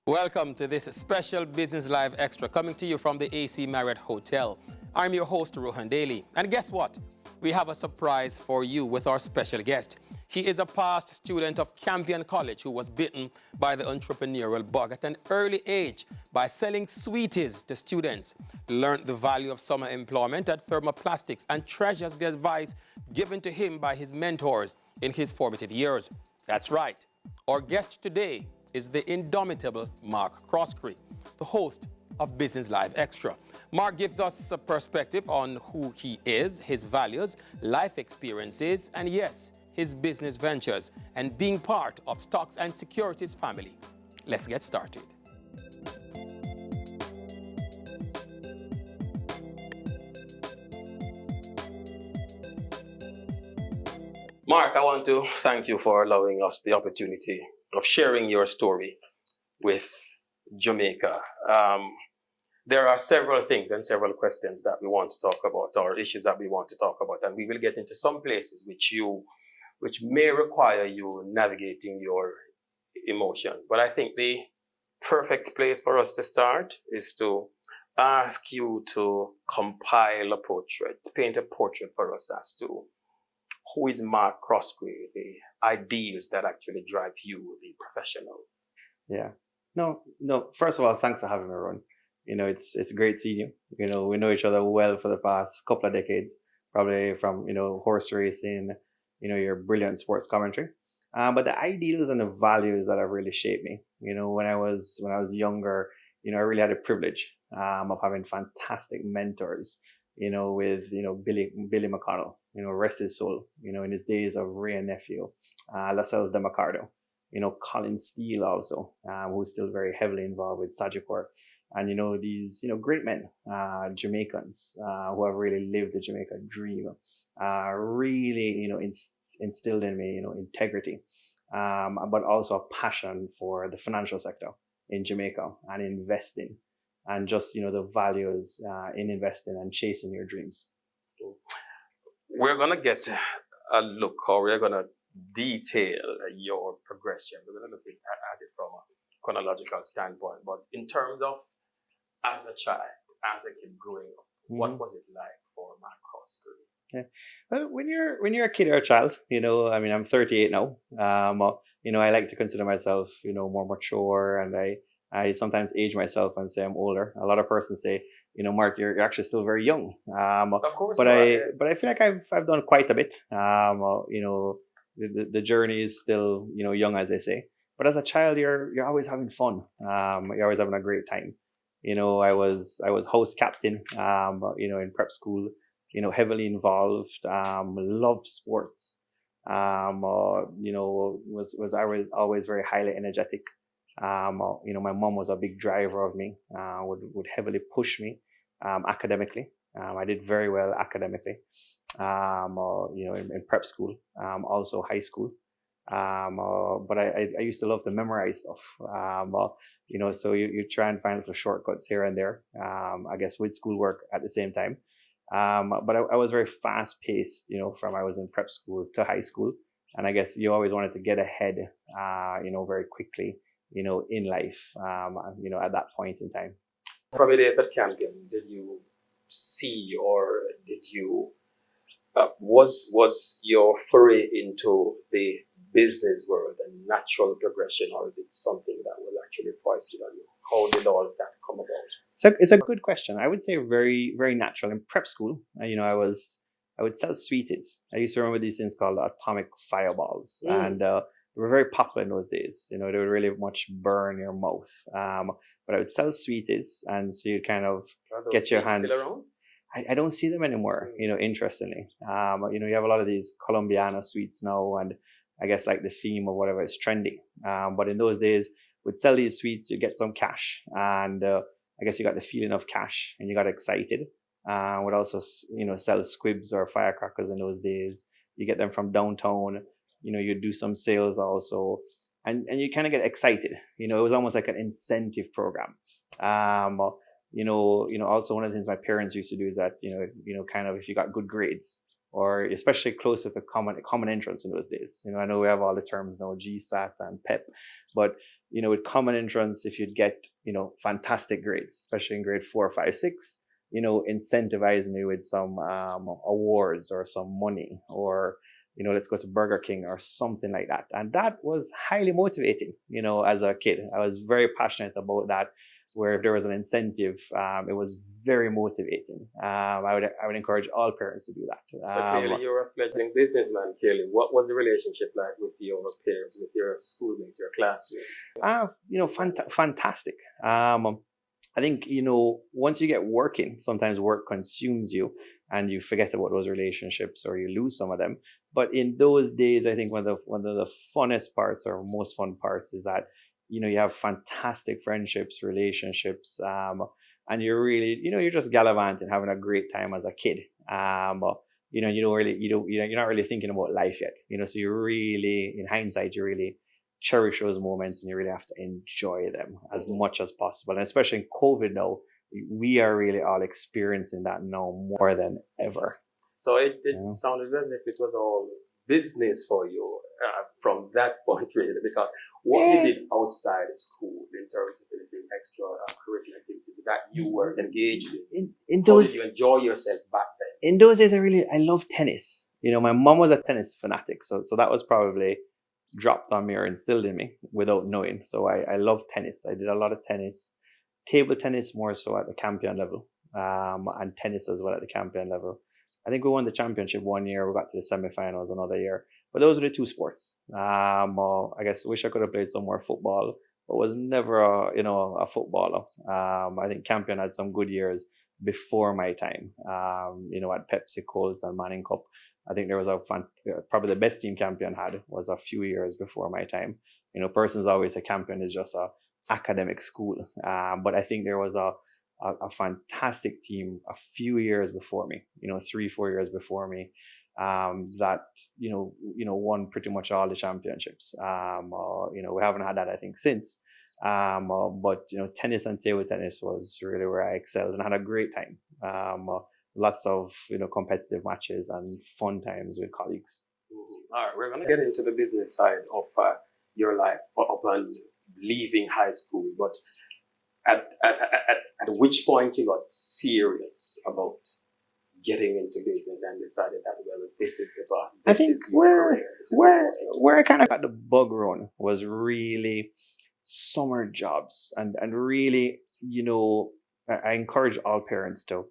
Welcome to this special Business Live Extra coming to you from the AC Marriott Hotel. I'm your host, Rohan Daly. And guess what? We have a surprise for you with our special guest. He is a past student of Campion College who was bitten by the entrepreneurial bug at an early age by selling sweeties to students, learned the value of summer employment at Thermoplastics, and treasures the advice given to him by his mentors in his formative years. That's right. Our guest today is the indomitable MarkCroskery, the host of Business Live Extra. Mark gives us a perspective on who he is, his values, life experiences, and yes, his business ventures, and being part of Stocks and Securities family. Let's get started. Mark, I want to thank you for allowing us the opportunity of sharing your story with Jamaica. There are several things and several questions that we want to talk about, or issues that we want to talk about, and we will get into some places which may require you navigating your emotions. But I think the perfect place for us to start is to ask you to compile a portrait, paint a portrait for us as to who is MarkCroskery, the ideals that actually drive you, the professional. Yeah. No. First of all, thanks for having me, Ron. It's great seeing you. We know each other well for the past couple of decades, probably from, horse racing, your brilliant sports commentary. But the ideals and the values that have really shaped me, when I was younger, I really had the privilege of having fantastic mentors, with, Billy McConnell, rest his soul, in his days of Ray and Nephew, Lascelles de Macardo, Colin Steele also, who's still very heavily involved with Sagicor. And, these, great men, Jamaicans, who have really lived the Jamaica dream, really, instilled in me, integrity, but also a passion for the financial sector in Jamaica and investing, and just, the values in investing and chasing your dreams. We're going to get a look, or we're going to detail your progression. We're going to look at it from a chronological standpoint. But in terms of as a child, as a kid growing up, what was it like for MarkCroskery? Yeah. Well, when you're a kid or a child, I'm 38 now. I like to consider myself, more mature, and I sometimes age myself and say I'm older. A lot of persons say, Mark, you're actually still very young. Of course, but I feel like I've done quite a bit. The journey is still, young, as they say. But as a child, you're always having fun. You're always having a great time. I was house captain, in prep school. Heavily involved. Loved sports. Was always very highly energetic. My mom was a big driver of me, would heavily push me, academically. I did very well academically, in prep school, also high school. But I used to love to memorize stuff. So you try and find little shortcuts here and there, I guess with schoolwork at the same time. But I was very fast paced, from I was in prep school to high school. And I guess you always wanted to get ahead, very quickly, in life, at that point in time. From your days at Campion, did you see, or did you, was your foray into the business world a natural progression, or is it something that was actually foisted on you? How did all of that come about? So it's a good question. I would say very, very natural. In prep school, I would sell sweeties. I used to remember these things called atomic fireballs, and they were very popular in those days. They would really much burn your mouth. But I would sell sweeties, and so you'd kind of get your hands. Still around? I don't see them anymore. Interestingly, you have a lot of these Colombiana sweets now, and I guess like the theme of whatever is trendy. But in those days, we'd sell these sweets, you get some cash, and I guess you got the feeling of cash, and you got excited. Would also, sell squibs or firecrackers in those days. You get them from downtown. You do some sales also, and you kind of get excited. It was almost like an incentive program. Also one of the things my parents used to do is that, kind of if you got good grades, or especially closer to common entrance in those days. I know we have all the terms now, GSAT and PEP, but with common entrance, if you'd get, fantastic grades, especially in grade 4, 5, 6, incentivize me with some awards or some money, or let's go to Burger King or something like that. And that was highly motivating. As a kid, I was very passionate about that. Where if there was an incentive, it was very motivating. I would encourage all parents to do that. So clearly, you're a fledgling businessman. Clearly, what was the relationship like with your peers, with your schoolmates, your classmates? Fantastic. I think once you get working, sometimes work consumes you, and you forget about those relationships, or you lose some of them. But in those days, I think one of the funnest parts, or most fun parts, is that you have fantastic friendships, relationships, and you're really, you're just gallivanting, having a great time as a kid. You're not really thinking about life yet. So you really, in hindsight, you really cherish those moments, and you really have to enjoy them as much as possible. And especially in COVID now, we are really all experiencing that now more than ever. So it sounded as if it was all business for you from that point, really, because what you did outside of school in terms of anything extra curricular activities that you were engaged in, how did you enjoy yourself back then? In those days, I loved tennis. My mom was a tennis fanatic, so that was probably dropped on me or instilled in me without knowing. So I loved tennis. I did a lot of tennis, table tennis more so at the Campion level, and tennis as well at the Campion level. I think we won the championship one year. We got to the semifinals another year. But those were the two sports. I guess I wish I could have played some more football, but was never a footballer. I think Campion had some good years before my time. At Pepsi, Coles, and Manning Cup. I think there was probably the best team Campion had was a few years before my time. Persons always say Campion is just a academic school, but I think there was a fantastic team a few years before me. 3-4 years before me. That won pretty much all the championships. We haven't had that, I think, since. But tennis and table tennis was really where I excelled and had a great time. Lots of competitive matches and fun times with colleagues. Mm-hmm. All right, we're gonna get into the business side of your life upon leaving high school. But at which point you got serious about getting into business and decided that, well, this is the path. I think where I kind of got the bug run was really summer jobs, and really, I encourage all parents to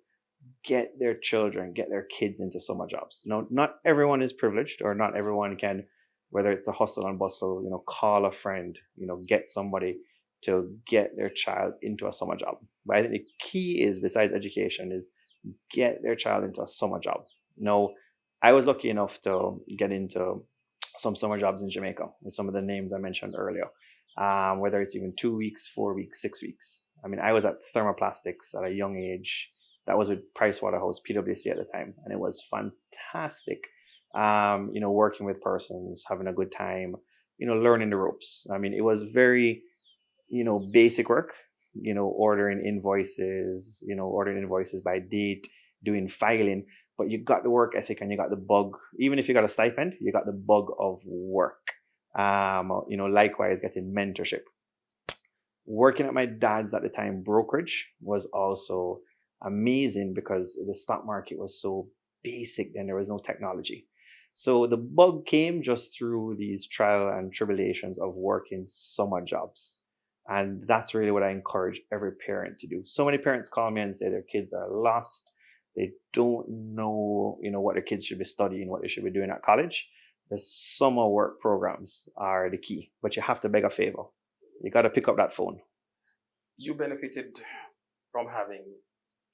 get their kids into summer jobs. Not everyone is privileged, or not everyone can, whether it's a hustle and bustle, call a friend, get somebody to get their child into a summer job. But I think the key is, besides education, is get their child into a summer job. I was lucky enough to get into some summer jobs in Jamaica with some of the names I mentioned earlier, whether it's even 2 weeks, 4 weeks, 6 weeks. I was at Thermoplastics at a young age. That was with Pricewaterhouse, PwC at the time, and it was fantastic. Working with persons, having a good time, learning the ropes. It was very, basic work, ordering invoices by date, doing filing, but you got the work ethic and you got the bug. Even if you got a stipend, you got the bug of work. Likewise, getting mentorship. Working at my dad's at the time brokerage was also amazing, because the stock market was so basic then. There was no technology. So the bug came just through these trial and tribulations of working summer jobs. And that's really what I encourage every parent to do. So many parents call me and say their kids are lost. They don't know, what their kids should be studying, what they should be doing at college. The summer work programs are the key, but you have to beg a favor. You got to pick up that phone. You benefited from having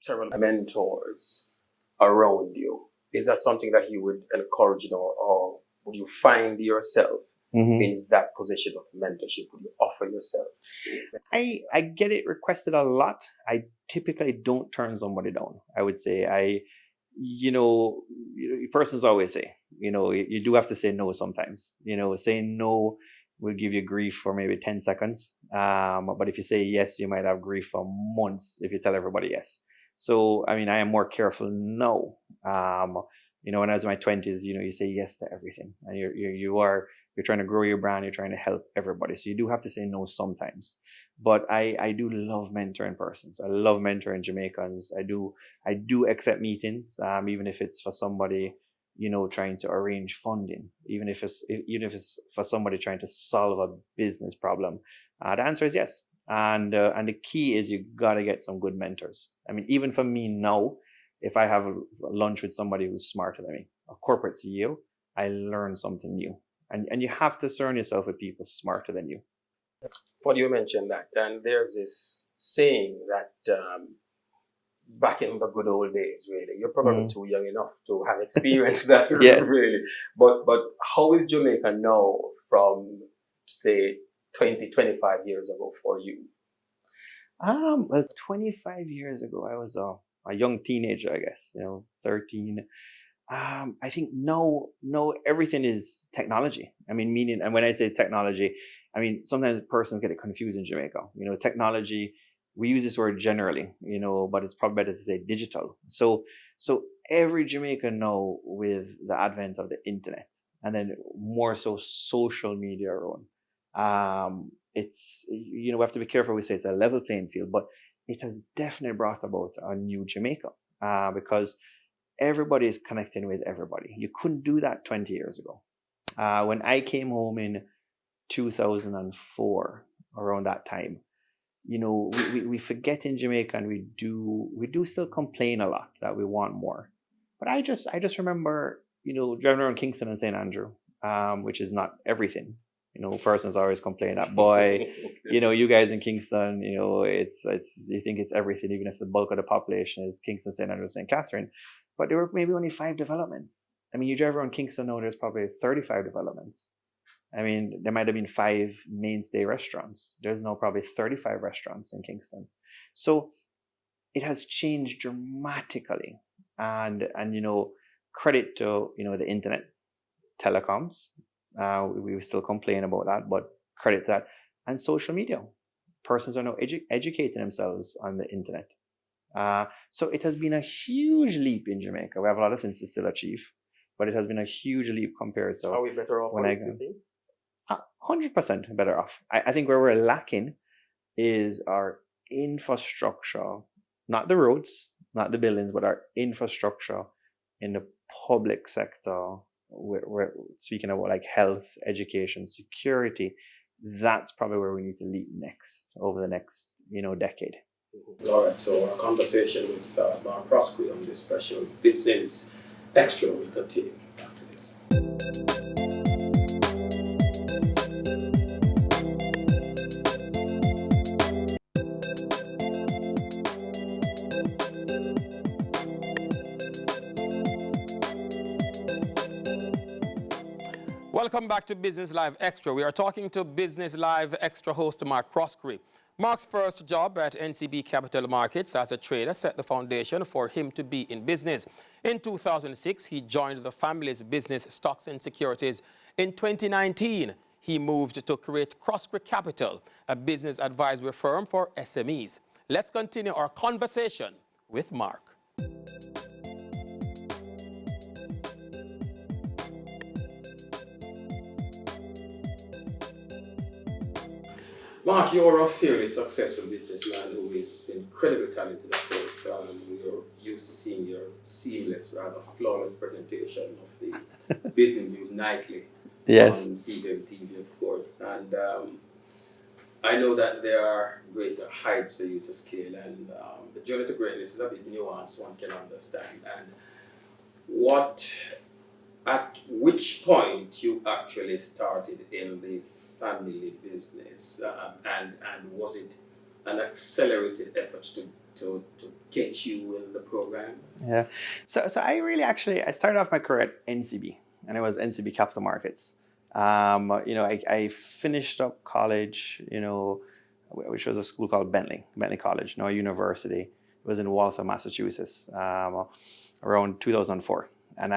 several mentors around you. Is that something that you would encourage, or would you find yourself in that position of mentorship? Would you offer yourself? I get it requested a lot. I typically don't turn somebody down. I would say persons always say, you do have to say no sometimes. Saying no will give you grief for maybe 10 seconds. But if you say yes, you might have grief for months if you tell everybody yes. So, I mean, I am more careful now. When I was in my 20s, you say yes to everything, and you're trying to grow your brand, you're trying to help everybody. So you do have to say no sometimes. But I do love mentoring persons. I love mentoring Jamaicans. I do accept meetings, even if it's for somebody, trying to arrange funding, even if it's for somebody trying to solve a business problem. The answer is yes. And the key is you got to get some good mentors. I mean, even for me now, if I have a lunch with somebody who's smarter than me, a corporate CEO, I learn something new. And you have to surround yourself with people smarter than you. Well, you mentioned that, and there's this saying that back in the good old days, really, you're probably too young enough to have experienced that, Yeah. really. But how is Jamaica now from, say, 20, 25 years ago for you? Well, 25 years ago, I was a young teenager, I guess, 13. I think no, everything is technology. I mean, and when I say technology, I mean, sometimes persons get it confused in Jamaica. Technology, we use this word generally, but it's probably better to say digital. So every Jamaican now, with the advent of the internet, and then more so social media around, it's, we have to be careful. We say it's a level playing field, but it has definitely brought about a new Jamaica, because everybody is connecting with everybody. You couldn't do that 20 years ago. When I came home in 2004, around that time, we forget in Jamaica, and we do still complain a lot that we want more. But I just remember, driving around Kingston and St. Andrew, which is not everything. Persons always complain that, boy, you guys in Kingston, it's you think it's everything, even if the bulk of the population is Kingston, St. Andrew, St. Catherine. But there were maybe only 5 developments. I mean, you drive around Kingston now, there's probably 35 developments. I mean, there might have been 5 mainstay restaurants. There's now probably 35 restaurants in Kingston. So it has changed dramatically. And credit to, the internet, telecoms. We still complain about that, but credit to that. And social media. Persons are now educating themselves on the internet. So it has been a huge leap in Jamaica. We have a lot of things to still achieve, but it has been a huge leap compared to. Are we better off? When I go, 100% better off. I think where we're lacking is our infrastructure, not the roads, not the buildings, but our infrastructure in the public sector. We're speaking about like health, education, security. That's probably where we need to leap next over the next, decade. All right, so our conversation with MarkCroskery on this special Business Extra will continue after this. Welcome back to Business Live Extra. We are talking to Business Live Extra host MarkCroskery. Mark's first job at NCB Capital Markets as a trader set the foundation for him to be in business. In 2006, he joined the family's business Stocks and Securities. In 2019, he moved to create Croskery Capital, a business advisory firm for SMEs. Let's continue our conversation with Mark. Mark, you're a fairly successful businessman who is incredibly talented, of course. We're used to seeing your seamless, rather flawless presentation of the business news nightly. Yes. On CBM TV, of course. And I know that there are greater heights for you to scale, and the journey to greatness is a bit nuanced, one can understand. And at which point you actually started in the family business, and was it an accelerated effort to get you in the program? Yeah. So I started off my career at NCB, and it was NCB Capital Markets. I finished up college, which was a school called Bentley College, a university. It was in Waltham, Massachusetts, around 2004. And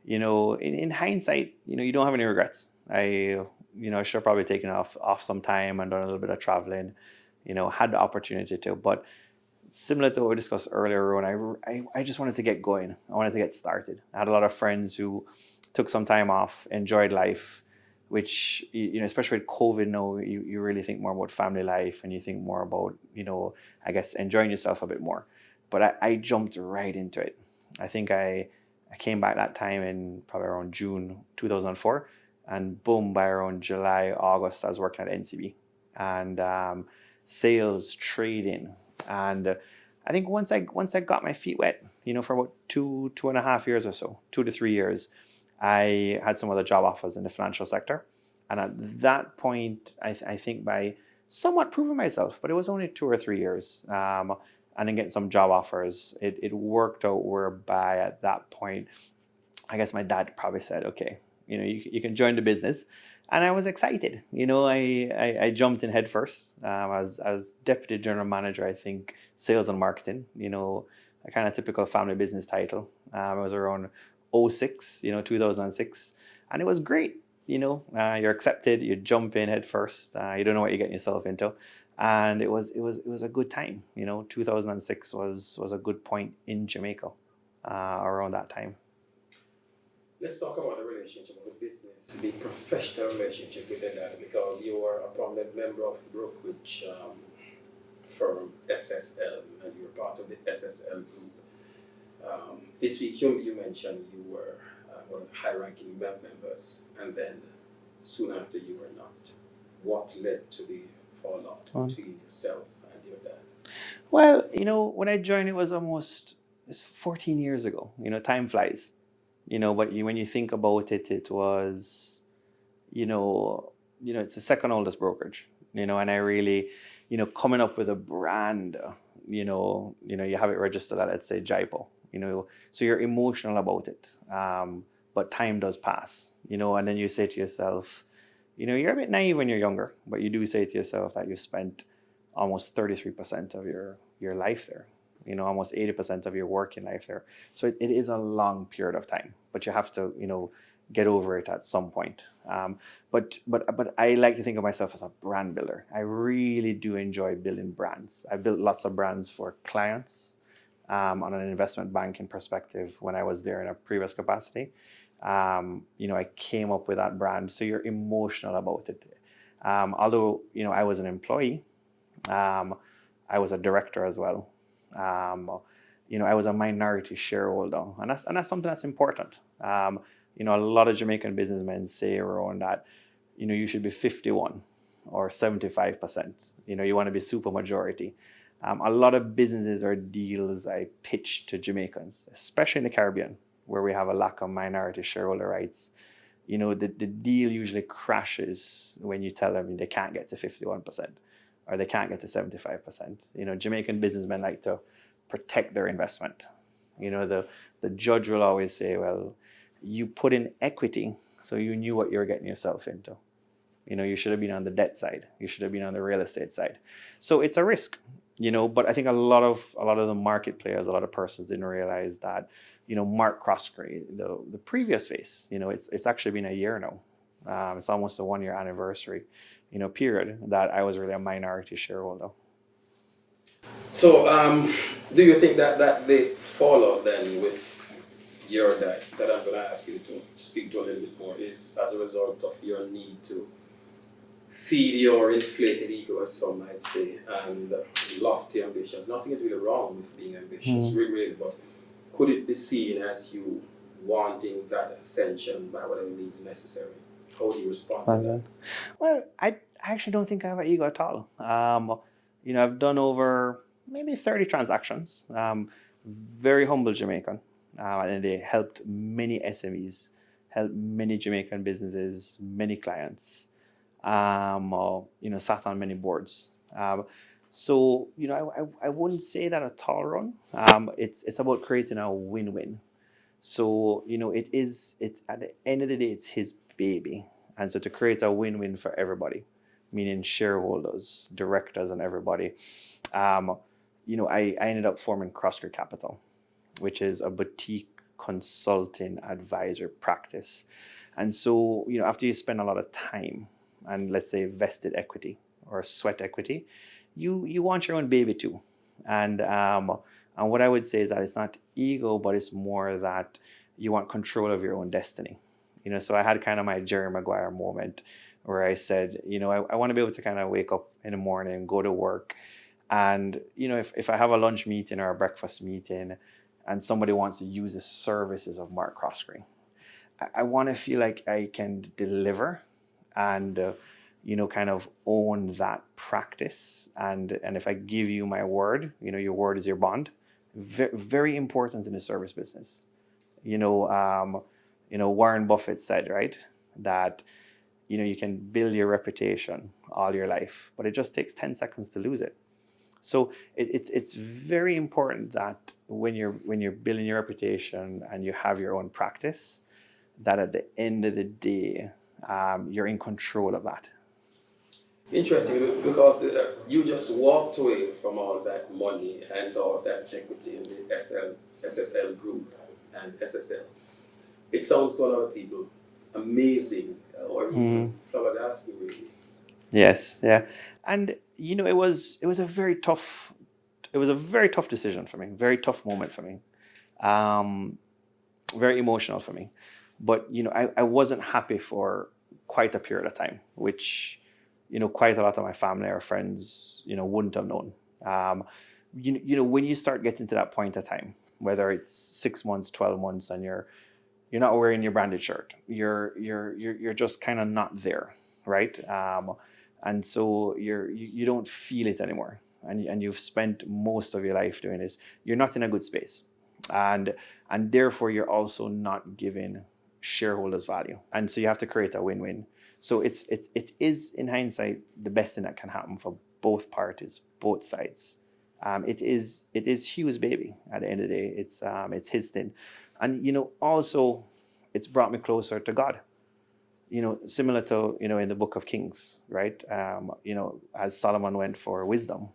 in hindsight, you don't have any regrets. I I should have probably taken off some time and done a little bit of traveling, had the opportunity to. But similar to what we discussed earlier on, I just wanted to get going. I wanted to get started. I had a lot of friends who took some time off, enjoyed life, which, especially with COVID now, you really think more about family life and you think more about, I guess, enjoying yourself a bit more. But I jumped right into it. I think I came back that time in probably around June 2004. And boom, by around July, August, I was working at NCB. And sales, trading. And I think once I got my feet wet, for about 2.5 years or so, 2 to 3 years, I had some other job offers in the financial sector. And at that point, I think by somewhat proving myself, but it was only 2 or 3 years, and then getting some job offers, it worked out whereby at that point, I guess my dad probably said, okay, you can join the business. And I was excited. I jumped in head first. I was deputy general manager, I think, sales and marketing, a kind of typical family business title. I was around 06, 2006. And it was great. You're accepted, you jump in head first. You don't know what you're getting yourself into. And it was a good time. 2006 was a good point in Jamaica around that time. Let's talk about the relationship of the business, the professional relationship within that, because you are a prominent member of the brokerage firm SSL, and you're part of the SSL group. This week you mentioned you were one of the high-ranking members, and then soon after you were not. What led to the fallout between yourself and your dad? Well, when I joined, it's 14 years ago. Time flies. But when you think about it, it was, it's the second oldest brokerage, and I really, coming up with a brand, you have it registered at, let's say, Jaipo, so you're emotional about it. But time does pass, and then you say to yourself, you're a bit naive when you're younger, but you do say to yourself that you spent almost 33% of your life there. Almost 80% of your working life there. So it is a long period of time, but you have to, get over it at some point. But I like to think of myself as a brand builder. I really do enjoy building brands. I built lots of brands for clients on an investment banking perspective when I was there in a previous capacity. I came up with that brand. So you're emotional about it. Although, I was an employee, I was a director as well. I was a minority shareholder, and that's something that's important. A lot of Jamaican businessmen say around that, you should be 51 or 75%. You want to be super majority. A lot of businesses or deals I pitch to Jamaicans, especially in the Caribbean, where we have a lack of minority shareholder rights. The deal usually crashes when you tell them they can't get to 51%. Or they can't get to 75%. Jamaican businessmen like to protect their investment. The judge will always say, well, you put in equity, so you knew what you were getting yourself into. You should have been on the debt side. You should have been on the real estate side. So it's a risk, but I think a lot of the market players, a lot of persons didn't realize that, MarkCroskery, the previous phase, it's actually been a year now. It's almost a 1-year anniversary. Period, that I was really a minority shareholder. So, do you think that the fallout then with your dad, that I'm going to ask you to speak to a little bit more, is as a result of your need to feed your inflated ego, as some might say, and lofty ambitions? Nothing is really wrong with being ambitious, really, but could it be seen as you wanting that ascension by whatever means necessary? How do you respond to that? Well, I actually don't think I have an ego at all. I've done over maybe 30 transactions. Very humble Jamaican. And they helped many SMEs, helped many Jamaican businesses, many clients, sat on many boards. So, I wouldn't say that at all, Ron. It's about creating a win-win. So, it's at the end of the day, it's his baby. And so to create a win-win for everybody, meaning shareholders, directors, and everybody, I ended up forming Croskery Capital, which is a boutique consulting advisor practice. And so, after you spend a lot of time, and let's say vested equity or sweat equity, you want your own baby too. And what I would say is that it's not ego, but it's more that you want control of your own destiny. So I had kind of my Jerry Maguire moment where I said, I want to be able to kind of wake up in the morning, go to work, and if I have a lunch meeting or a breakfast meeting and somebody wants to use the services of MarkCroskery, I want to feel like I can deliver and kind of own that practice. And if I give you my word, your word is your bond. Very important in the service business. Warren Buffett said, right, that you can build your reputation all your life, but it just takes 10 seconds to lose it. So it's very important that when you're building your reputation and you have your own practice, that at the end of the day, you're in control of that. Interesting, because you just walked away from all that money and all that equity in the SSL group and SSL. It sounds to a lot of people amazing, or even flabbergasting, really. Yes, yeah, and it was a very tough decision for me, very tough moment for me, very emotional for me. But I wasn't happy for quite a period of time, which quite a lot of my family or friends wouldn't have known. When you start getting to that point of time, whether it's 6 months, 12 months, and you're not wearing your branded shirt, you're just kind of not there, right? And so you don't feel it anymore, and you've spent most of your life doing this. You're not in a good space, and therefore you're also not giving shareholders value, and so you have to create a win-win. So it is in hindsight the best thing that can happen for both parties, both sides. It is Hugh's baby at the end of the day. It's his thing, and also it's brought me closer to God. Similar to in the Book of Kings, right? As Solomon went for wisdom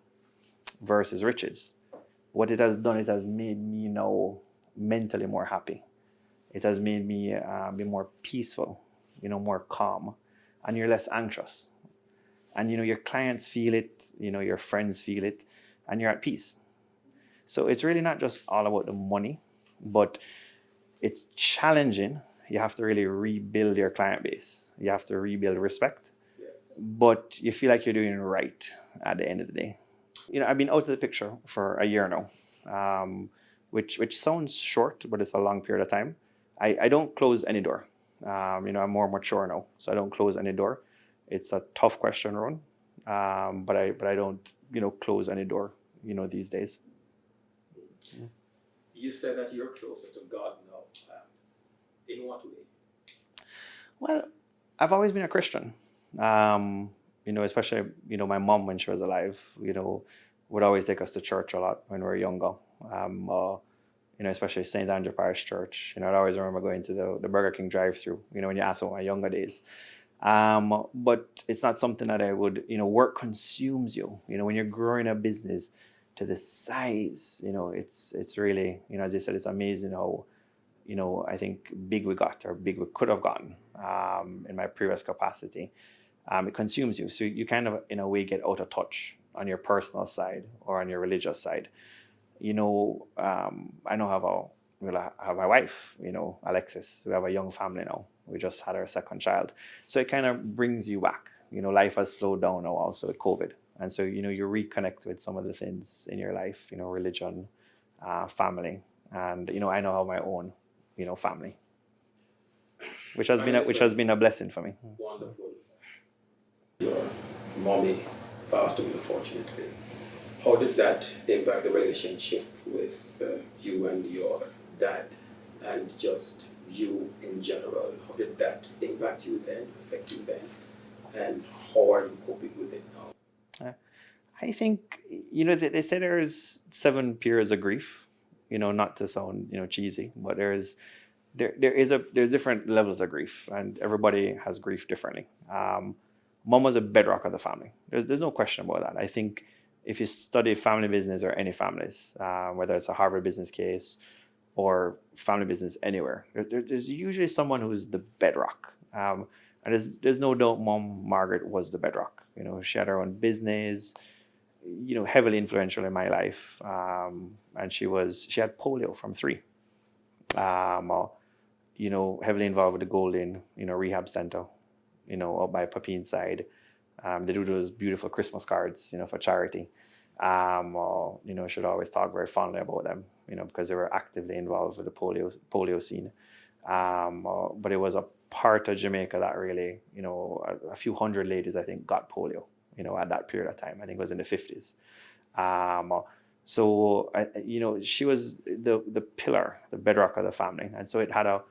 versus riches, what it has done, it has made me now mentally more happy. It has made me be more peaceful, more calm, and you're less anxious. And your clients feel it, your friends feel it, and you're at peace. So it's really not just all about the money, but it's challenging. You have to really rebuild your client base. You have to rebuild respect. Yes. But you feel like you're doing it right at the end of the day. I've been out of the picture for a year now, which sounds short, but it's a long period of time. I don't close any door. I'm more mature now, so I don't close any door. It's a tough question, Ron, but I don't close any door these days. You said that you're closer to God now. In what way? Well, I've always been a Christian. Especially my mom when she was alive. Would always take us to church a lot when we were younger. Especially St. Andrew Parish Church. I always remember going to the Burger King drive-through, when you ask about my younger days. But it's not something that I would, work consumes you. When you're growing a business to the size, it's really, as you said, it's amazing how, I think big we got or big we could have gotten in my previous capacity. It consumes you. So you kind of, in a way, get out of touch on your personal side or on your religious side. I know I have my wife, Alexis. We have a young family now. We just had our second child. So it kind of brings you back. Life has slowed down now also with COVID. And so, you reconnect with some of the things in your life, religion, family. And, I now have my own, family, which has been a blessing for me. Wonderful. Your mommy passed away, unfortunately. How did that impact the relationship with you and your dad, and just you in general? How did that impact you then, affect you then, and how are you coping with it now? I think, they say there's 7 periods of grief, not to sound, cheesy, but there's different levels of grief, and everybody has grief differently. Mom was a bedrock of the family. There's no question about that. I think if you study family business or any families, whether it's a Harvard business case or family business anywhere, there's usually someone who's the bedrock. And there's no doubt Mom Margaret was the bedrock. She had her own business, heavily influential in my life. And she had polio from 3. Heavily involved with the Golden, rehab center, up by Papine side. They do those beautiful Christmas cards, for charity. Should always talk very fondly about them, because they were actively involved with the polio scene. But it was a part of Jamaica that really, a few hundred ladies, I think, got polio, at that period of time. I think it was in the 50s. So, she was the pillar, the bedrock of the family. And so it had a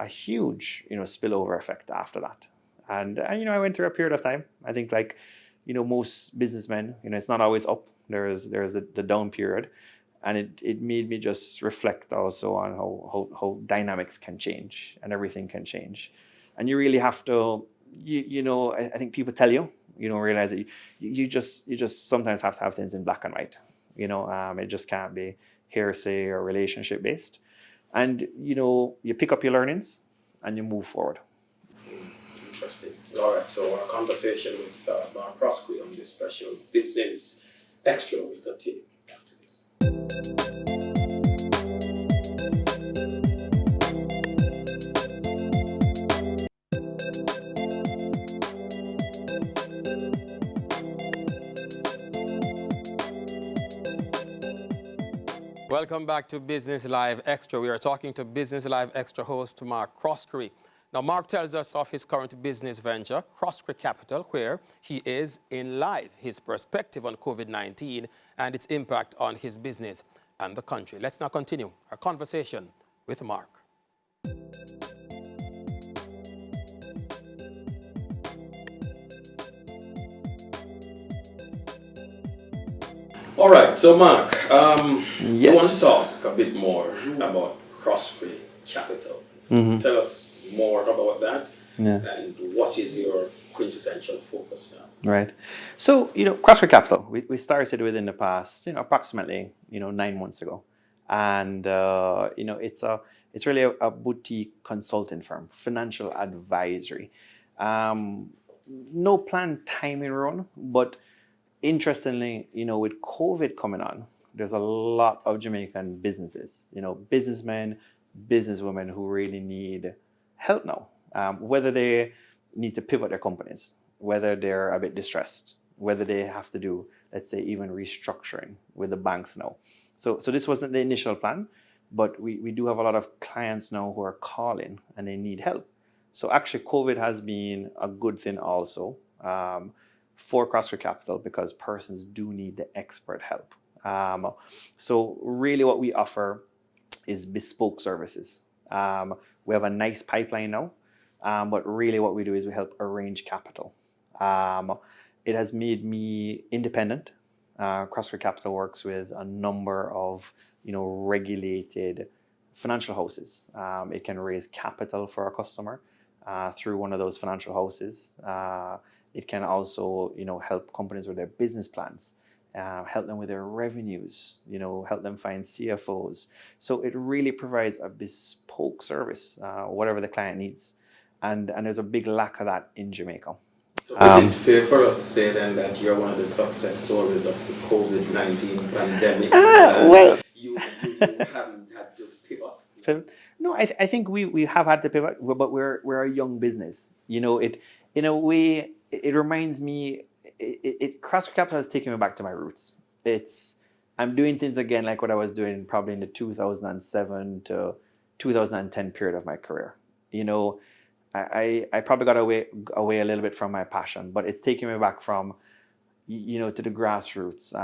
huge, spillover effect after that. And I went through a period of time. I think most businessmen, it's not always up. There's the down period. And it made me just reflect also on how dynamics can change and everything can change. And you really have to, I think people tell you, you don't realize that you just sometimes have to have things in black and white. It just can't be hearsay or relationship based. And, you pick up your learnings and you move forward. Interesting. All right, so our conversation with MarkCroskery on this special Business Extra will continue after this. Welcome back to Business Live Extra. We are talking to Business Live Extra host MarkCroskery. Now, Mark tells us of his current business venture, Croskery Capital, where he is in live, his perspective on COVID-19 and its impact on his business and the country. Let's now continue our conversation with Mark. All right, so Mark, Yes. I want to talk a bit more about Croskery Capital. Tell us more about that, and what is your quintessential focus now? Right. So, Croskery Capital, we started within the past, approximately, 9 months ago. And, it's really a boutique consulting firm, financial advisory. No planned timing run, but interestingly, with COVID coming on, there's a lot of Jamaican businesses, businessmen, businesswomen who really need help now, whether they need to pivot their companies, whether they're a bit distressed, whether they have to do, let's say, even restructuring with the banks now. So this wasn't the initial plan, but we do have a lot of clients now who are calling and they need help. So actually, COVID has been a good thing also for Croskery Capital, because persons do need the expert help. So really what we offer is bespoke services. We have a nice pipeline now, but really what we do is we help arrange capital. It has made me independent. Croskery Capital works with a number of regulated financial houses. It can raise capital for a customer through one of those financial houses. It can also help companies with their business plans. Help them with their revenues, help them find CFOs. So it really provides a bespoke service, whatever the client needs. And there's a big lack of that in Jamaica. So is it fair for us to say then that you're one of the success stories of the COVID-19 pandemic? Well, you haven't had to pivot? No, I think we have had to pivot, but we're a young business. It in a way, it reminds me, Croskery Capital has taken me back to my roots. I'm doing things again like what I was doing probably in the 2007 to 2010 period of my career. I probably got away a little bit from my passion, but it's taking me back from, to the grassroots,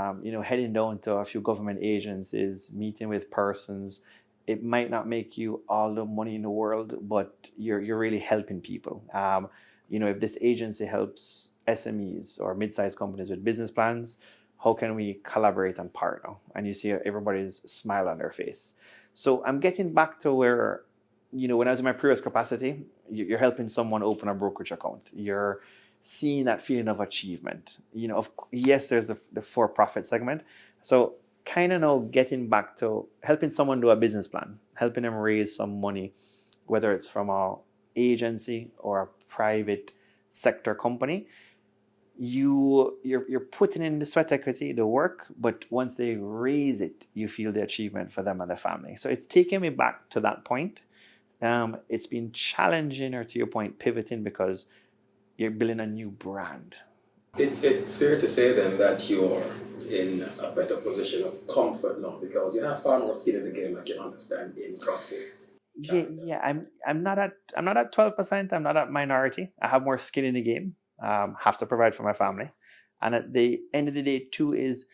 heading down to a few government agencies, meeting with persons. It might not make you all the money in the world, but you're really helping people. If this agency helps SMEs or mid-sized companies with business plans, how can we collaborate and partner? And you see everybody's smile on their face. So I'm getting back to where, when I was in my previous capacity, you're helping someone open a brokerage account. You're seeing that feeling of achievement. Yes, there's the for-profit segment. So kind of now getting back to helping someone do a business plan, helping them raise some money, whether it's from an agency or a private sector company, you're putting in the sweat equity, the work, but once they raise it, you feel the achievement for them and their family. So it's taken me back to that point. It's been challenging, or to your point, pivoting, because you're building a new brand. It's fair to say then that you're in a better position of comfort now because you have far more skin in the game, like you understand in CrossCry. Yeah. I'm not at 12%. I'm not at minority. I have more skin in the game. Have to provide for my family, and at the end of the day, too, is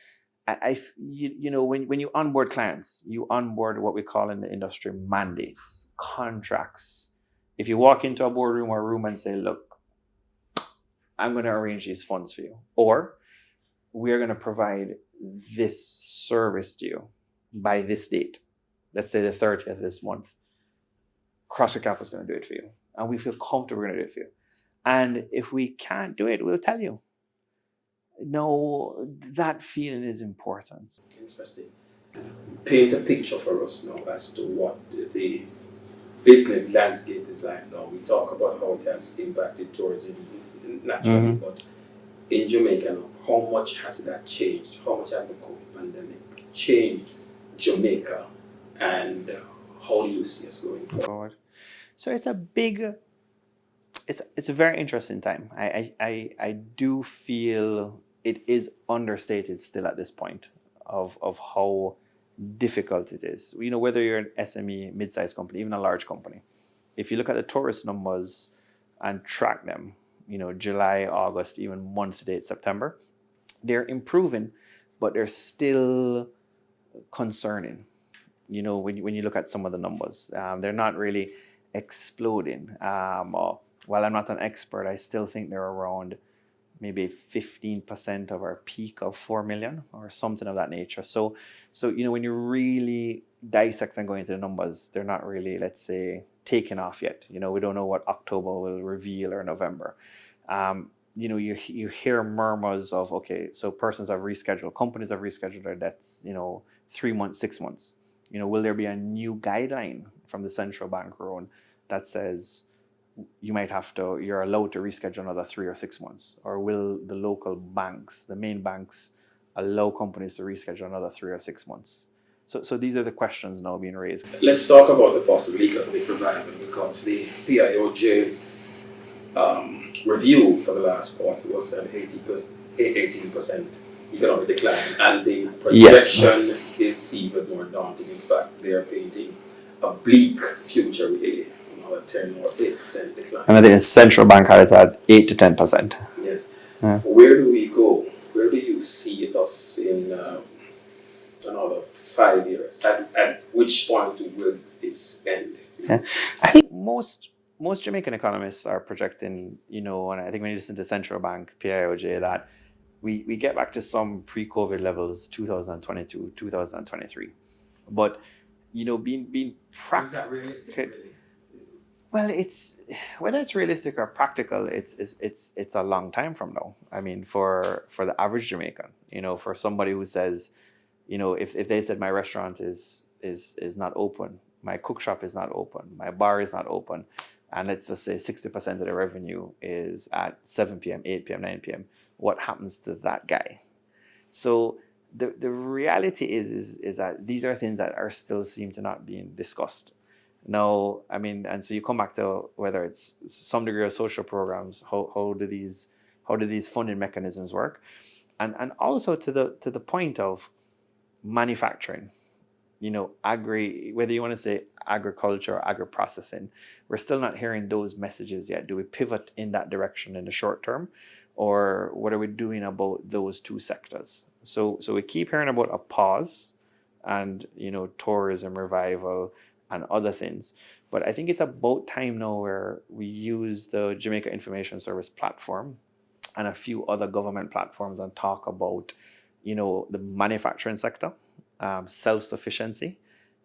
when you onboard clients, you onboard what we call in the industry mandates, contracts. If you walk into a boardroom or room and say, "Look, I'm going to arrange these funds for you," or "We're going to provide this service to you by this date," let's say the 30th of this month, Croskery Cap is going to do it for you, and we feel comfortable we're going to do it for you. And if we can't do it, we'll tell you. No, that feeling is important. Interesting. Paint a picture for us now as to what the business landscape is like now. We talk about how it has impacted tourism naturally, but in Jamaica now, how much has that changed? How much has the COVID pandemic changed Jamaica, and how do you see us going forward? So it's a big, it's a very interesting time. I do feel it is understated still at this point of how difficult it is. Whether you're an SME, mid-sized company, even a large company, if you look at the tourist numbers and track them, July, August, even month to date, September, they're improving, but they're still concerning. When you look at some of the numbers, they're not really exploding. While I'm not an expert, I still think they're around maybe 15% of our peak of 4 million or something of that nature. So when you really dissect and go into the numbers, they're not really, let's say, taken off yet. We don't know what October will reveal or November. You hear murmurs of, okay, so persons have rescheduled, companies have rescheduled their debts, 3 months, 6 months. Will there be a new guideline from the central bank that says you're allowed to reschedule another 3 or 6 months? Or will the local banks, the main banks, allow companies to reschedule another 3 or 6 months? So these are the questions now being raised. Let's talk about the possible economic revival, because the PIOJ's review for the last quarter was an 18% economic decline, and the projection is even more daunting. In fact, they are painting a bleak future, really, another 10 or 8% decline. And I think the central bank had it at 8 to 10%. Yes. Yeah. Where do we go? Where do you see us in another 5 years? At which point will this end? Yeah. I think most Jamaican economists are projecting, and I think when you listen to central bank, PIOJ, that we get back to some pre-COVID levels, 2022, 2023. But, being practical. Is that realistic, really? Well, it's whether it's realistic or practical, it's a long time from now. I mean, for the average Jamaican, for somebody who says, if they said my restaurant is not open, my cook shop is not open, my bar is not open, and let's just say 60% of the revenue is at 7 p.m., 8 p.m., 9 p.m., what happens to that guy? So the reality is that these are things that are still seem to not being discussed. Now, I mean, and so you come back to whether it's some degree of social programs, how do these funding mechanisms work, and also to the point of manufacturing, whether you want to say agriculture or agri-processing, we're still not hearing those messages yet. Do we pivot in that direction in the short term, or what are we doing about those two sectors? So we keep hearing about a pause and tourism revival and other things. But I think it's about time now where we use the Jamaica Information Service platform and a few other government platforms and talk about, the manufacturing sector, self-sufficiency,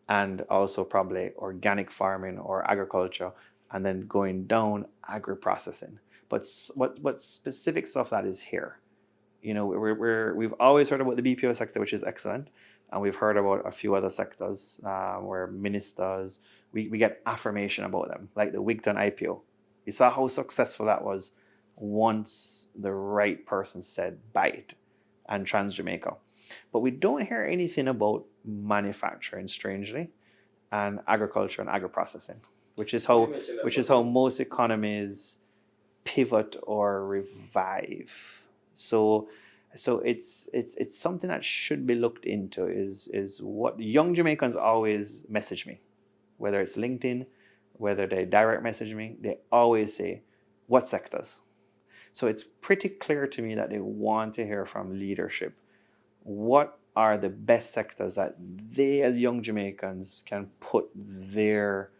and also probably organic farming or agriculture, and then going down agri-processing. But what specific stuff that is here? We've always heard about the BPO sector, which is excellent. And we've heard about a few other sectors where ministers, we get affirmation about them, like the Wigton IPO. We saw how successful that was once the right person said, buy it, and Trans Jamaica. But we don't hear anything about manufacturing, strangely, and agriculture and agri-processing, which is how most economies pivot or revive. So it's something that should be looked into. Is what young Jamaicans always message me, whether it's LinkedIn, whether they direct message me, they always say, what sectors? So it's pretty clear to me that they want to hear from leadership. What are the best sectors that they as young Jamaicans can put their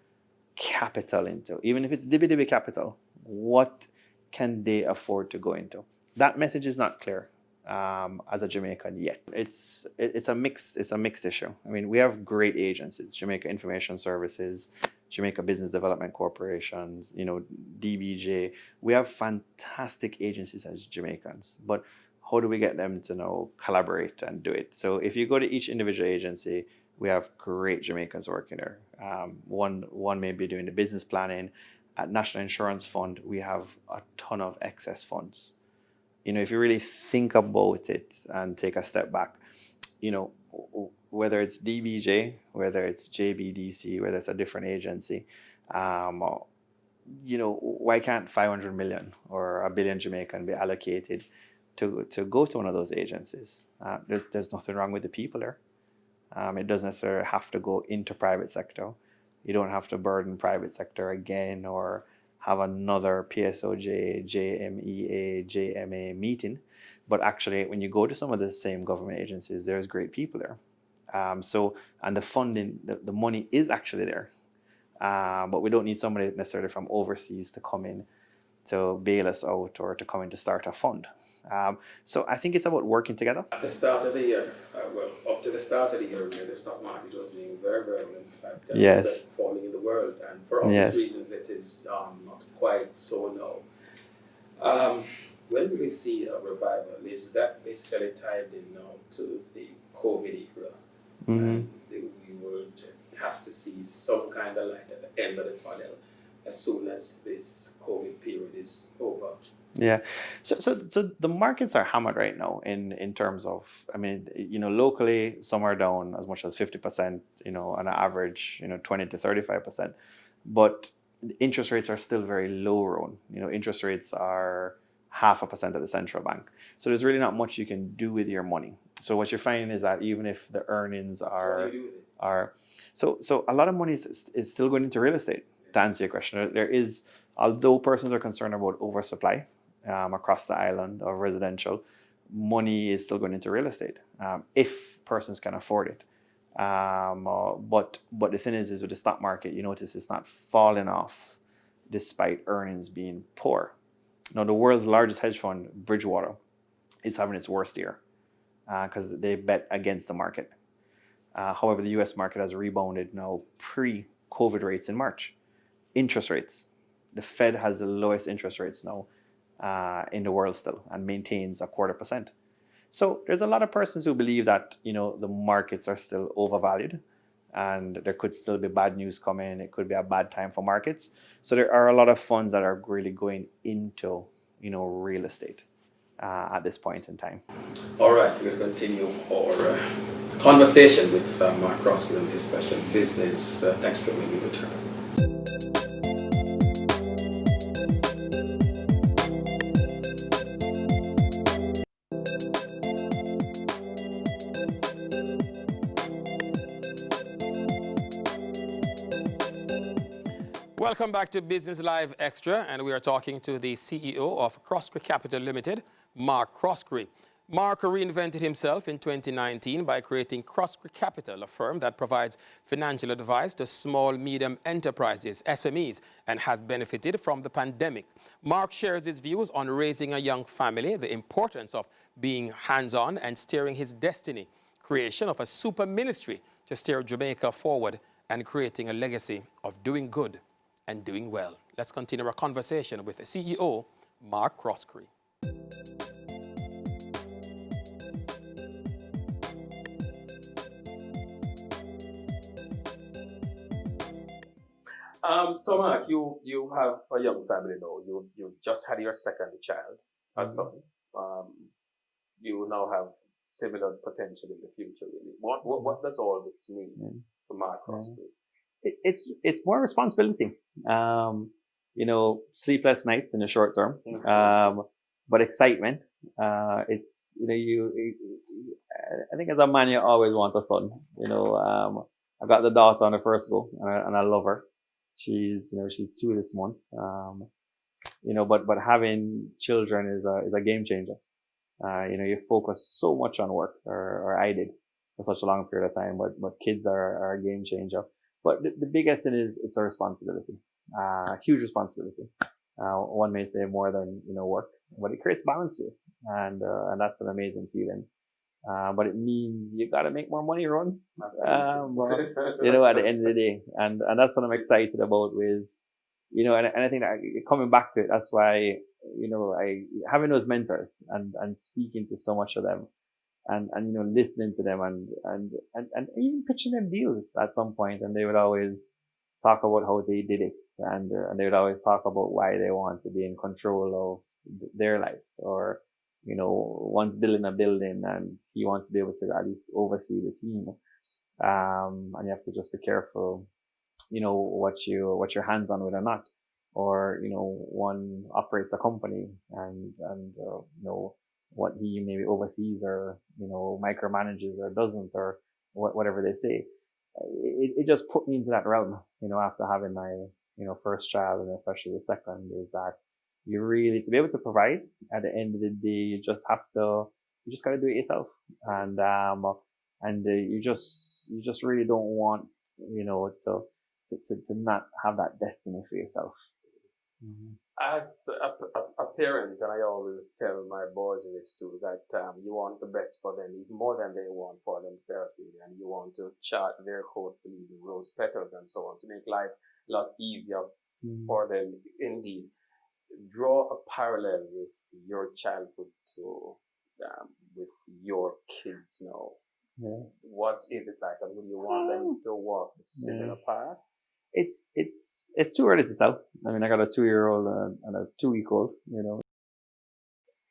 capital into? Even if it's dibby capital, what can they afford to go into? That message is not clear as a Jamaican yet. It's a mixed issue. I mean, we have great agencies, Jamaica Information Services, Jamaica Business Development Corporations, DBJ. We have fantastic agencies as Jamaicans, but how do we get them to now collaborate and do it? So if you go to each individual agency, we have great Jamaicans working there. One may be doing the business planning. At National Insurance Fund, we have a ton of excess funds. If you really think about it and take a step back, whether it's DBJ, whether it's JBDC, whether it's a different agency, why can't 500 million or $1 billion Jamaican be allocated to go to one of those agencies? There's nothing wrong with the people there. It doesn't necessarily have to go into private sector. You don't have to burden private sector again or have another PSOJ, JMEA, JMA meeting. But actually, when you go to some of the same government agencies, there's great people there. And the funding, the money is actually there. But we don't need somebody necessarily from overseas to come in to bail us out or to come in to start a fund. So I think it's about working together. At the start of the year, up to the start of the year, where the stock market was doing very, very well, in fact, yes, best performing in the world, and for obvious reasons, it is not quite so now. When will we see a revival? Is that basically tied in now to the COVID era? Mm-hmm. And we would have to see some kind of light at the end of the tunnel as soon as this COVID period is over. Yeah, so the markets are hammered right now in terms of, locally some are down as much as 50%, on average, 20 to 35%, but the interest rates are still very low, Ron. Interest rates are 0.5% at the central bank, so there's really not much you can do with your money. So what you're finding is that even if the earnings are so a lot of money is still going into real estate. To answer your question, there is, although persons are concerned about oversupply across the island of residential, money is still going into real estate if persons can afford it. But the thing is with the stock market, you notice it's not falling off despite earnings being poor. Now, the world's largest hedge fund, Bridgewater, is having its worst year because they bet against the market. However, the US market has rebounded now pre-COVID rates in March. Interest rates. The Fed has the lowest interest rates now in the world still and maintains 0.25%. So there's a lot of persons who believe that, the markets are still overvalued and there could still be bad news coming. It could be a bad time for markets. So there are a lot of funds that are really going into, real estate at this point in time. All right, we'll continue our conversation with MarkCroskery on this special business extra when we return. Welcome back to Business Live Extra, and we are talking to the CEO of Croskery Capital Limited, MarkCroskery. Mark reinvented himself in 2019 by creating Croskery Capital, a firm that provides financial advice to small, medium enterprises, SMEs, and has benefited from the pandemic. Mark shares his views on raising a young family, the importance of being hands-on and steering his destiny, creation of a super ministry to steer Jamaica forward, and creating a legacy of doing good and doing well. Let's continue our conversation with the CEO, MarkCroskery. So Mark, you have a young family now. You just had your second child, a son. Um, you now have similar potential in the future. Really, what does all this mean for MarkCroskery? It's more responsibility. Sleepless nights in the short term. But excitement. It's I think as a man you always want a son. I got the daughter on the first go, and I love her. She's 2 this month. But having children is a game changer. You focus so much on work, or I did for such a long period of time, but kids are a game changer. But the biggest thing is it's a responsibility, huge responsibility. One may say more than, work, but it creates balance for you. And that's an amazing feeling. But it means you got to make more money, Ron. At the end of the day. And that's what I'm excited about with, and I think that coming back to it, that's why, having those mentors and speaking to so much of them and listening to them and even pitching them deals at some point. And they would always talk about how they did it. And they would always talk about why they want to be in control of their life, or, one's building a building and he wants to be able to at least oversee the team. And you have to just be careful, what your hands on with or not. Or, one operates a company and what he maybe oversees or, micromanages or doesn't, or whatever they say. It just put me into that realm, after having my, first child, and especially the second, is that you really, to be able to provide at the end of the day, you just got to do it yourself. And you just really don't want, to not have that destiny for yourself. As a parent, and I always tell my boys this too, that you want the best for them, even more than they want for themselves, really, and you want to chart their course, leaving rose petals and so on, to make life a lot easier for them. Indeed, draw a parallel with your childhood to with your kids now. What is it like, and would you want them to walk the similar path? It's too early to tell. I mean, I got a 2-year-old and a 2-week-old,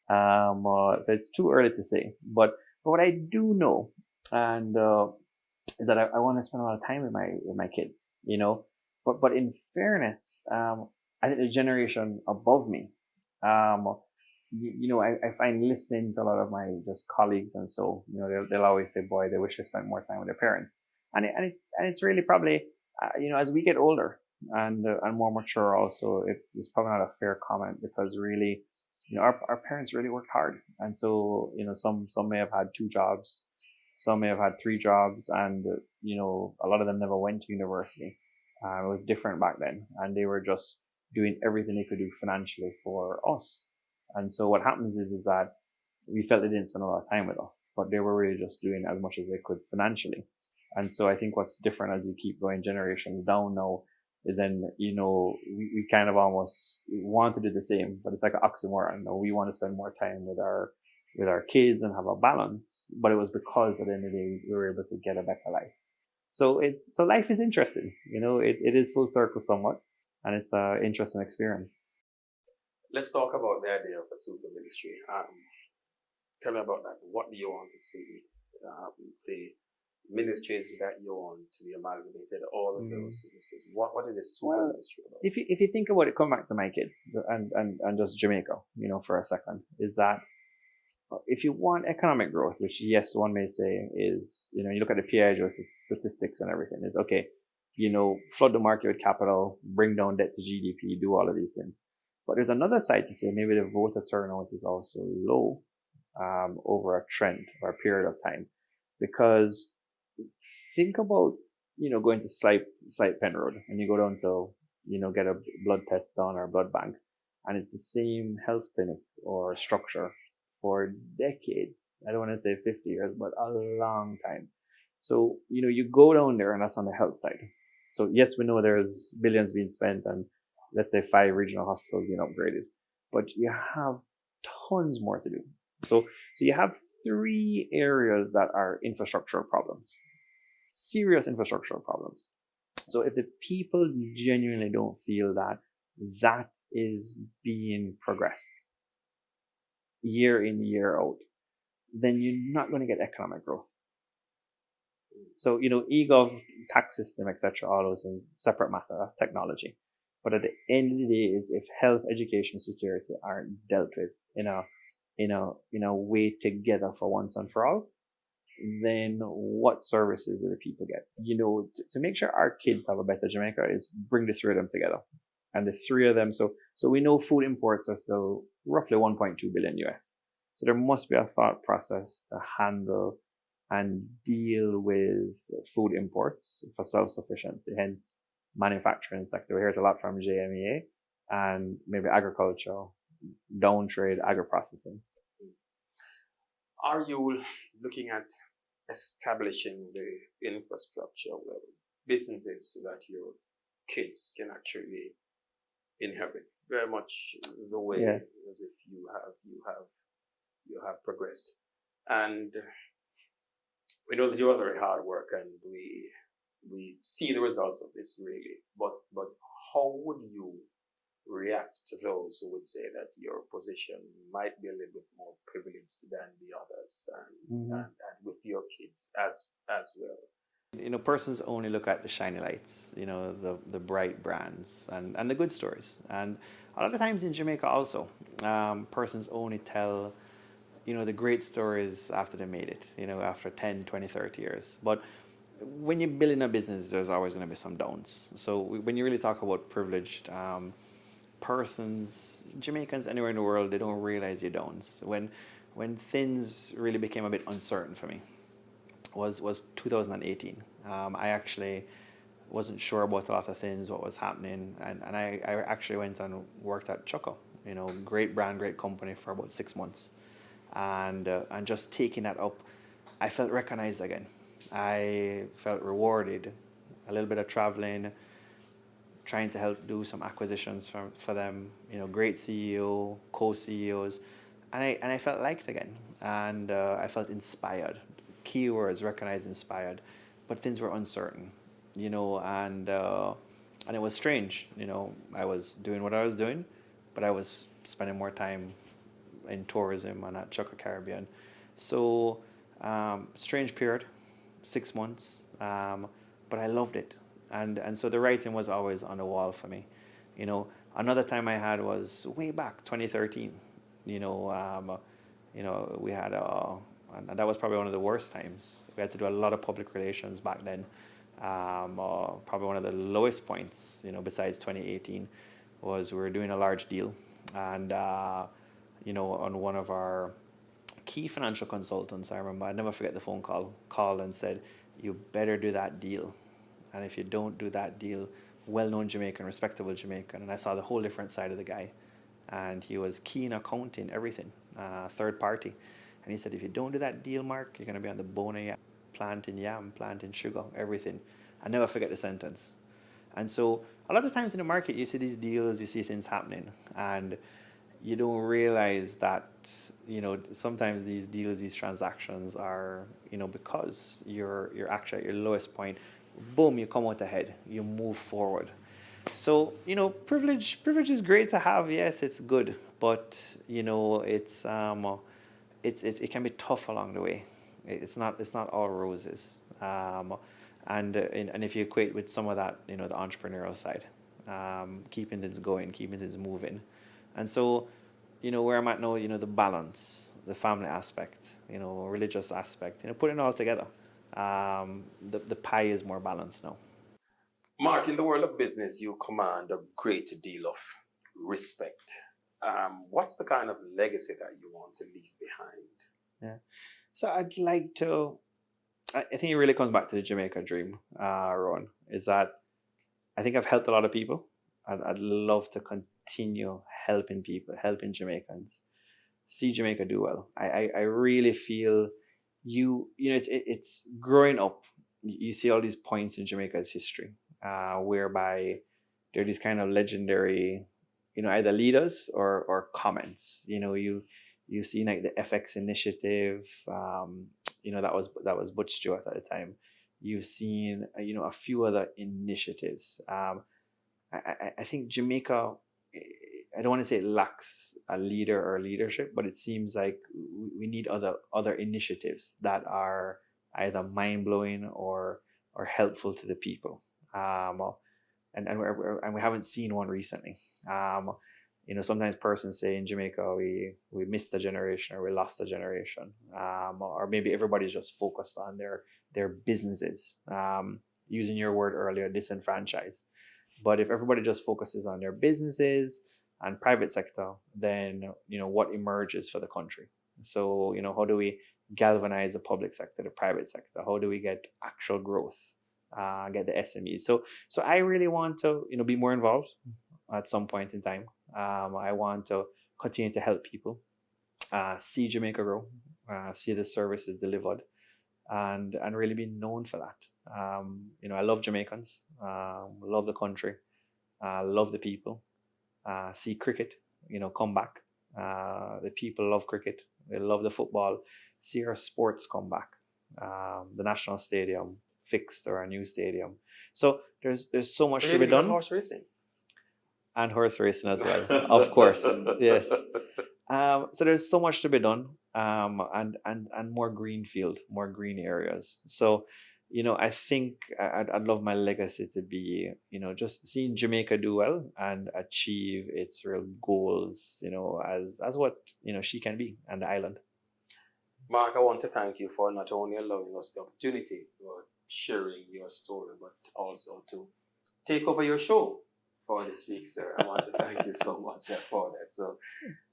so it's too early to say. But what I do know, and is that I want to spend a lot of time with my kids, But in fairness, I think the generation above me, I find listening to a lot of my just colleagues, and so they'll always say, boy, they wish they spent more time with their parents, and it's really probably. As we get older and more mature, also, it's probably not a fair comment, because really, our parents really worked hard. And so, some may have had 2 jobs, some may have had 3 jobs, and, a lot of them never went to university. It was different back then, and they were just doing everything they could do financially for us. And so what happens is that we felt they didn't spend a lot of time with us, but they were really just doing as much as they could financially. And so I think what's different as you keep going generations down now is then, we kind of almost want to do the same, but it's like an oxymoron. We want to spend more time with our kids and have a balance, but it was because at the end of the day, we were able to get a better life. So life is interesting. It is full circle somewhat, and it's an interesting experience. Let's talk about the idea of a super ministry. Tell me about that. What do you want to see? The ministries that you want to be amalgamated, all of those ministries. What is a super ministry about? If you think about it, come back to my kids and just Jamaica, for a second, is that if you want economic growth, which yes, one may say is, you look at the Piaget statistics and everything, is okay, flood the market with capital, bring down debt to GDP, do all of these things. But there's another side to say maybe the voter turnout is also low over a trend or a period of time, because think about, going to Slight Pen Road, and you go down to, get a blood test done or a blood bank, and it's the same health clinic or structure for decades. I don't want to say 50 years, but a long time. So, you go down there, and that's on the health side. So yes, we know there's billions being spent, and let's say 5 regional hospitals being upgraded, but you have tons more to do. So you have 3 areas that are infrastructural problems, serious infrastructural problems. So if the people genuinely don't feel that that is being progressed year in, year out, then you're not going to get economic growth. So, e-gov, tax system, etc., all those things, separate matter. That's technology. But at the end of the day, is if health, education, security aren't dealt with in a way together for once and for all, then what services do the people get? To make sure our kids have a better Jamaica is bring the three of them together. And the three of them, so we know food imports are still roughly 1.2 billion US. So there must be a thought process to handle and deal with food imports for self-sufficiency, hence manufacturing sector. We hear it a lot from JMEA and maybe agriculture, down trade, agro-processing. Are you looking at establishing the infrastructure where businesses that your kids can actually inherit, very much the way Yes. as if you have progressed? And we know that you are very hard work, and we see the results of this really. But how would you react to those who would say that your position might be a little bit more privileged than the others, and with your kids as well? Persons only look at the shiny lights, the bright brands and the good stories. And a lot of times in Jamaica also, persons only tell, the great stories after they made it, after 10, 20, 30 years. But when you're building a business, there's always going to be some downs. So when you really talk about privileged persons, Jamaicans anywhere in the world, they don't realize your downs. When things really became a bit uncertain for me, was 2018. I actually wasn't sure about a lot of things, what was happening, and I actually went and worked at Choco, great brand, great company, for about 6 months, and just taking that up, I felt recognized again. I felt rewarded. A little bit of traveling, trying to help do some acquisitions for them, great CEO, co-CEOs, and I felt liked again, and I felt inspired. Keywords, recognized, inspired, but things were uncertain, and it was strange. I was doing what I was doing, but I was spending more time in tourism and at Choco Caribbean. So strange period, 6 months, but I loved it, and so the writing was always on the wall for me. Another time I had was way back 2013. We had and that was probably one of the worst times. We had to do a lot of public relations back then. Probably one of the lowest points, besides 2018, was we were doing a large deal. And, on one of our key financial consultants, I remember, I never forget the phone called and said, you better do that deal. And if you don't do that deal, well-known Jamaican, respectable Jamaican. And I saw the whole different side of the guy. And he was key in accounting, everything, third party. And he said, if you don't do that deal, Mark, you're going to be on the bone of yam, planting sugar, everything. I never forget the sentence. And so a lot of times in the market, you see these deals, you see things happening, and you don't realize that, sometimes these deals, these transactions are, because you're actually at your lowest point, boom, you come out ahead, you move forward. So, privilege is great to have. Yes, it's good, but, it can be tough along the way. It's not all roses. And if you equate with some of that, the entrepreneurial side, keeping things going, keeping things moving. And so, where I'm at now, the balance, the family aspect, religious aspect, putting it all together. The pie is more balanced now. Mark, in the world of business, you command a great deal of respect. What's the kind of legacy that you want to leave behind? Yeah. So I'd like to, I think it really comes back to the Jamaica dream, Ron, is that I think I've helped a lot of people. I'd love to continue helping people, helping Jamaicans see Jamaica do well. I really feel it's growing up. You see all these points in Jamaica's history, whereby there are these kind of legendary, either leaders or comments. You see like the FX initiative, that was Butch Stewart at the time. You've seen, a few other initiatives. I think Jamaica, I don't want to say it lacks a leader or leadership, but it seems like we need other initiatives that are either mind blowing or helpful to the people. And we haven't seen one recently. Sometimes persons say in Jamaica we missed a generation or we lost a generation, or maybe everybody's just focused on their businesses. Using your word earlier, disenfranchised. But if everybody just focuses on their businesses and private sector, then what emerges for the country? So how do we galvanize the public sector, the private sector? How do we get actual growth? Get the SMEs. So I really want to be more involved at some point in time. I want to continue to help people see Jamaica grow, see the services delivered, and really be known for that. I love Jamaicans, love the country, love the people. See cricket, come back. The people love cricket. They love the football. See our sports come back. The National Stadium fixed or a new stadium. So there's so much to be done. Horse racing. And horse racing as well, of course. Yes. So there's so much to be done, and more greenfield, more green areas. So, I think I'd love my legacy to be, just seeing Jamaica do well and achieve its real goals, as what, she can be, and the island. Mark, I want to thank you for not only allowing us the opportunity for sharing your story, but also to take over your show for this week, sir. I want to thank you so much for that. So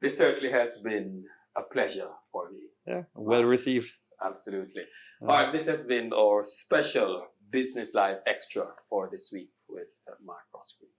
this certainly has been a pleasure for me. Yeah, well received. Absolutely. All right, this has been our special Business Live Extra for this week with MarkCroskery.